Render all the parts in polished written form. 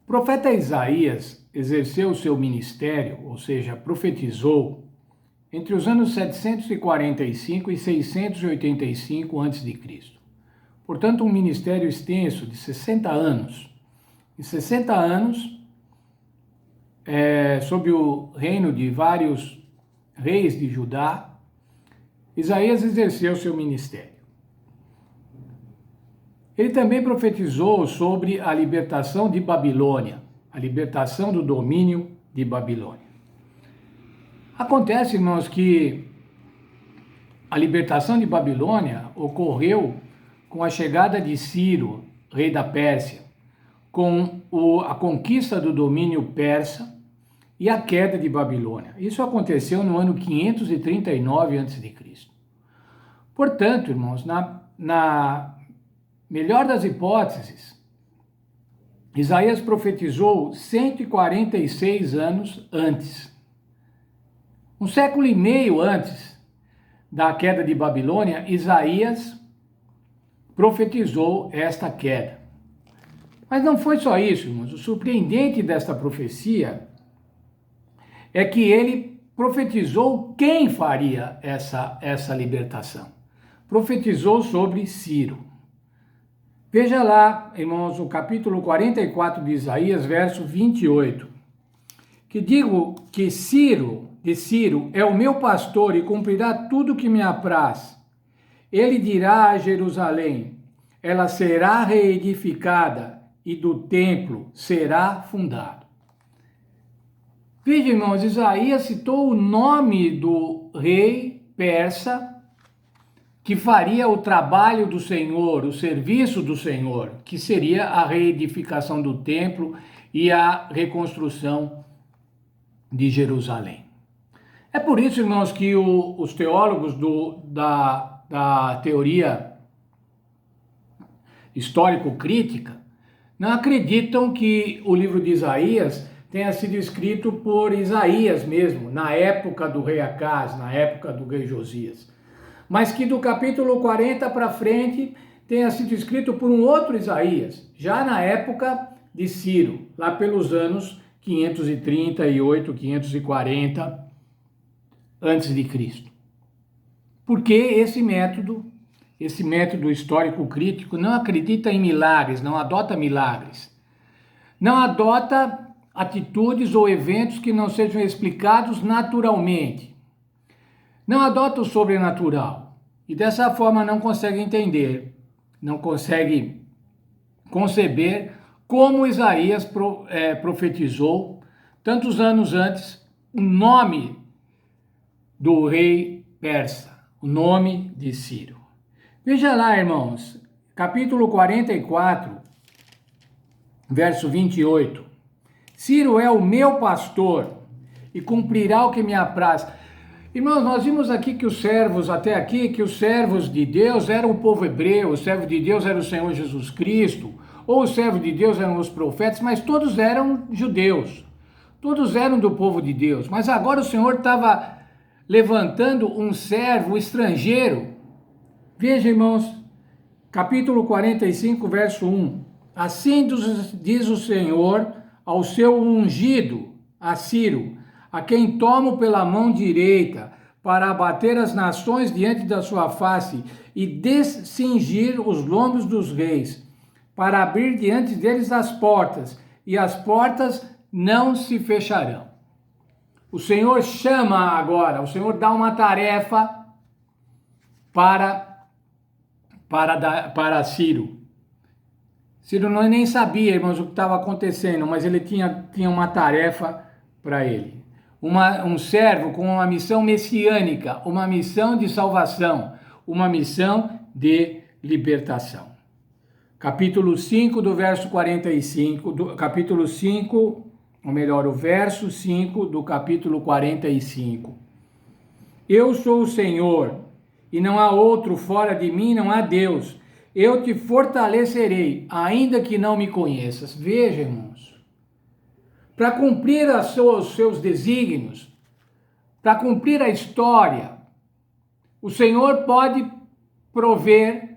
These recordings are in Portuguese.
O profeta Isaías exerceu o seu ministério, ou seja, profetizou, entre os anos 745 e 685 a.C. Portanto, um ministério extenso de 60 anos. Em 60 anos, sob o reino de vários reis de Judá, Isaías exerceu seu ministério. Ele também profetizou sobre a libertação de Babilônia, a libertação do domínio de Babilônia. Acontece, irmãos, que a libertação de Babilônia ocorreu com a chegada de Ciro, rei da Pérsia, com a conquista do domínio persa e a queda de Babilônia. Isso aconteceu no ano 539 a.C. Portanto, irmãos, na melhor das hipóteses, Isaías profetizou 146 anos antes. Um século e meio antes da queda de Babilônia, Isaías profetizou esta queda. Mas não foi só isso, irmãos. O surpreendente desta profecia é que ele profetizou quem faria essa libertação. Profetizou sobre Ciro. Veja lá, irmãos, o capítulo 44 de Isaías, verso 28, que digo que Ciro é o meu pastor e cumprirá tudo que me apraz. Ele dirá a Jerusalém, ela será reedificada e do templo será fundado. Veja, irmãos, Isaías citou o nome do rei persa que faria o trabalho do Senhor, o serviço do Senhor, que seria a reedificação do templo e a reconstrução de Jerusalém. É por isso, irmãos, que os teólogos da teoria histórico-crítica não acreditam que o livro de Isaías tenha sido escrito por Isaías mesmo, na época do rei Acás, na época do rei Josias, mas que do capítulo 40 para frente tenha sido escrito por um outro Isaías, já na época de Ciro, lá pelos anos 538, 540 antes de Cristo. Porque esse método histórico crítico não acredita em milagres, não adota milagres, não adota atitudes ou eventos que não sejam explicados naturalmente, não adota o sobrenatural e dessa forma não consegue entender, não consegue conceber como Isaías profetizou tantos anos antes o nome do rei persa, o nome de Ciro. Veja lá, irmãos, capítulo 44, verso 28. Ciro é o meu pastor e cumprirá o que me apraz. Irmãos, nós vimos aqui que os servos de Deus eram o povo hebreu, o servo de Deus era o Senhor Jesus Cristo, ou o servo de Deus eram os profetas, mas todos eram judeus, todos eram do povo de Deus. Mas agora o Senhor estava levantando um servo estrangeiro. Veja, irmãos, capítulo 45, verso 1. Assim diz o Senhor ao seu ungido, a Ciro, a quem tomo pela mão direita, para abater as nações diante da sua face e descingir os lombos dos reis, para abrir diante deles as portas, e as portas não se fecharão. O Senhor chama agora, o Senhor dá uma tarefa para Ciro. Ciro nem sabia, irmãos, o que estava acontecendo, mas ele tinha uma tarefa para ele. Um servo com uma missão messiânica, uma missão de salvação, uma missão de libertação. Capítulo 5 do verso 45, capítulo 5, ou melhor, o verso 5 do capítulo 45. Eu sou o Senhor, e não há outro fora de mim, não há Deus. Eu te fortalecerei, ainda que não me conheças. Veja, irmãos, para cumprir os seus desígnios, para cumprir a história, o Senhor pode prover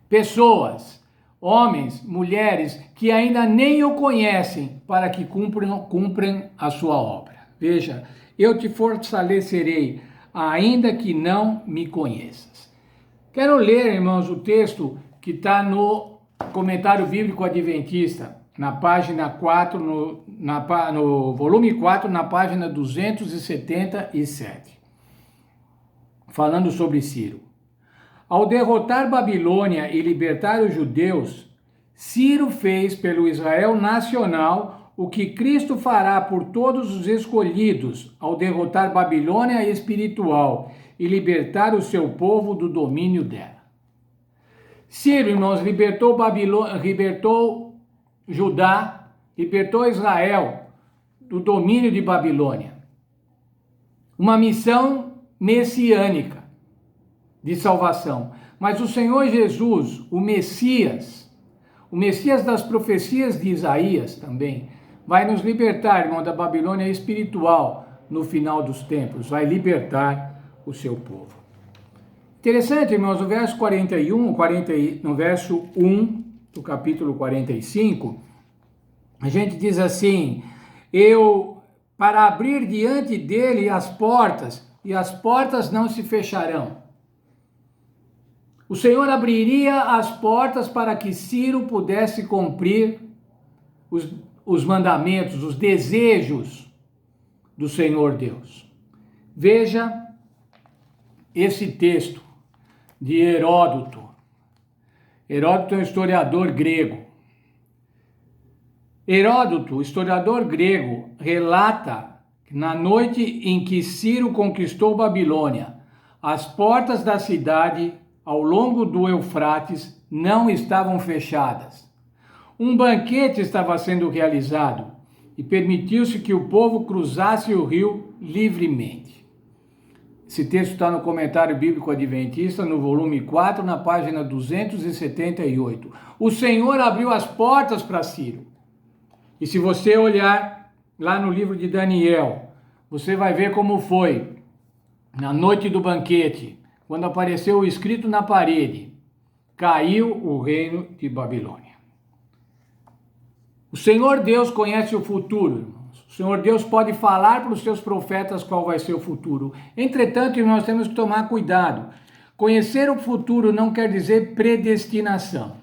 pessoas, homens, mulheres que ainda nem o conhecem, para que cumpram a sua obra. Veja, eu te fortalecerei, ainda que não me conheças. Quero ler, irmãos, o texto que está no Comentário Bíblico Adventista, na página 4, no volume 4, na página 277, falando sobre Ciro. Ao derrotar Babilônia e libertar os judeus, Ciro fez pelo Israel nacional o que Cristo fará por todos os escolhidos ao derrotar Babilônia espiritual e libertar o seu povo do domínio dela. Ciro, irmãos, libertou Judá, libertou Israel do domínio de Babilônia. Uma missão messiânica de salvação. Mas o Senhor Jesus, o Messias das profecias de Isaías também, vai nos libertar, irmão, da Babilônia espiritual no final dos tempos, vai libertar o seu povo. Interessante, irmãos, no verso 41, no verso 1 do capítulo 45, a gente diz assim: para abrir diante dele as portas, e as portas não se fecharão. O Senhor abriria as portas para que Ciro pudesse cumprir os mandamentos, os desejos do Senhor Deus. Veja esse texto de Heródoto. Heródoto é um historiador grego. Heródoto, historiador grego, relata que na noite em que Ciro conquistou Babilônia, as portas da cidade ao longo do Eufrates não estavam fechadas. Um banquete estava sendo realizado e permitiu-se que o povo cruzasse o rio livremente. Esse texto está no Comentário Bíblico Adventista, no volume 4, na página 278. O Senhor abriu as portas para Ciro. E se você olhar lá no livro de Daniel, você vai ver como foi na noite do banquete, quando apareceu o escrito na parede: caiu o reino de Babilônia. O Senhor Deus conhece o futuro, irmãos. O Senhor Deus pode falar para os seus profetas qual vai ser o futuro. Entretanto, nós temos que tomar cuidado. Conhecer o futuro não quer dizer predestinação.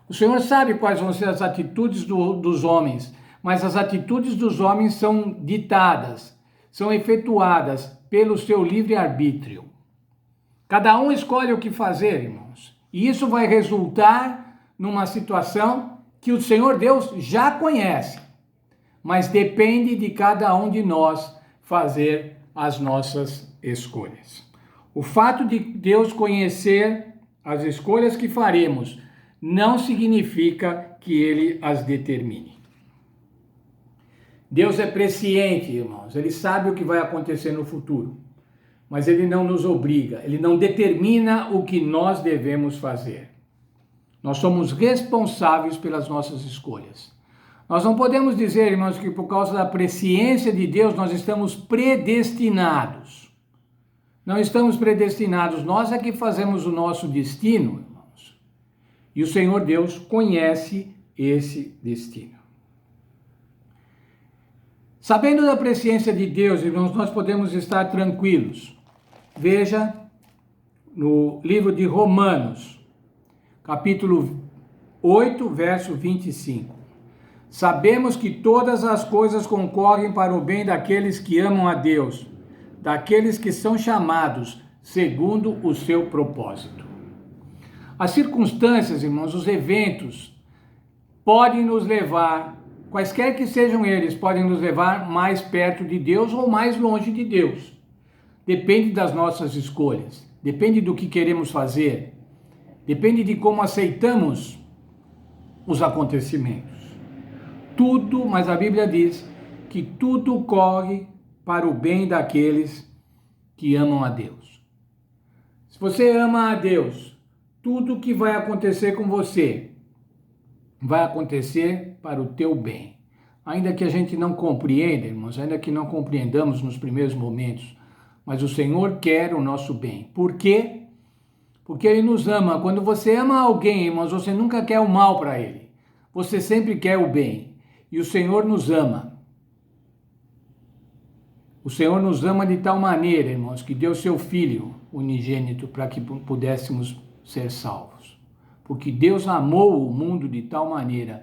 O Senhor sabe quais vão ser as atitudes dos homens, mas as atitudes dos homens são ditadas, são efetuadas pelo seu livre-arbítrio. Cada um escolhe o que fazer, irmãos. E isso vai resultar numa situação que o Senhor Deus já conhece, mas depende de cada um de nós fazer as nossas escolhas. O fato de Deus conhecer as escolhas que faremos não significa que Ele as determine. Deus é presciente, irmãos. Ele sabe o que vai acontecer no futuro, mas Ele não nos obriga, Ele não determina o que nós devemos fazer. Nós somos responsáveis pelas nossas escolhas. Nós não podemos dizer, irmãos, que por causa da presciência de Deus nós estamos predestinados. Não estamos predestinados, nós é que fazemos o nosso destino, irmãos. E o Senhor Deus conhece esse destino. Sabendo da presciência de Deus, irmãos, nós podemos estar tranquilos. Veja no livro de Romanos, capítulo 8, verso 25. Sabemos que todas as coisas concorrem para o bem daqueles que amam a Deus, daqueles que são chamados segundo o seu propósito. As circunstâncias, irmãos, os eventos podem nos levar, quaisquer que sejam eles, podem nos levar mais perto de Deus ou mais longe de Deus. Depende das nossas escolhas, depende do que queremos fazer, depende de como aceitamos os acontecimentos. Tudo, mas a Bíblia diz que tudo corre para o bem daqueles que amam a Deus. Se você ama a Deus, tudo que vai acontecer com você vai acontecer para o teu bem. Ainda que a gente não compreenda, irmãos, ainda que não compreendamos nos primeiros momentos, mas o Senhor quer o nosso bem. Por quê? Porque Ele nos ama. Quando você ama alguém, irmãos, você nunca quer o mal para ele. Você sempre quer o bem. E o Senhor nos ama. O Senhor nos ama de tal maneira, irmãos, que deu seu Filho unigênito para que pudéssemos ser salvos. Porque Deus amou o mundo de tal maneira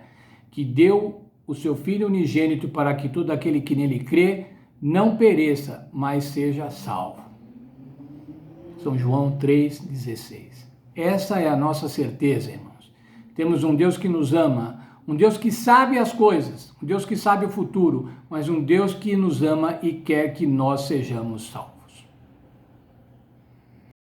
que deu o seu Filho unigênito para que todo aquele que nele crê não pereça, mas seja salvo. São João 3,16. Essa é a nossa certeza, irmãos. Temos um Deus que nos ama, um Deus que sabe as coisas, um Deus que sabe o futuro, mas um Deus que nos ama e quer que nós sejamos salvos.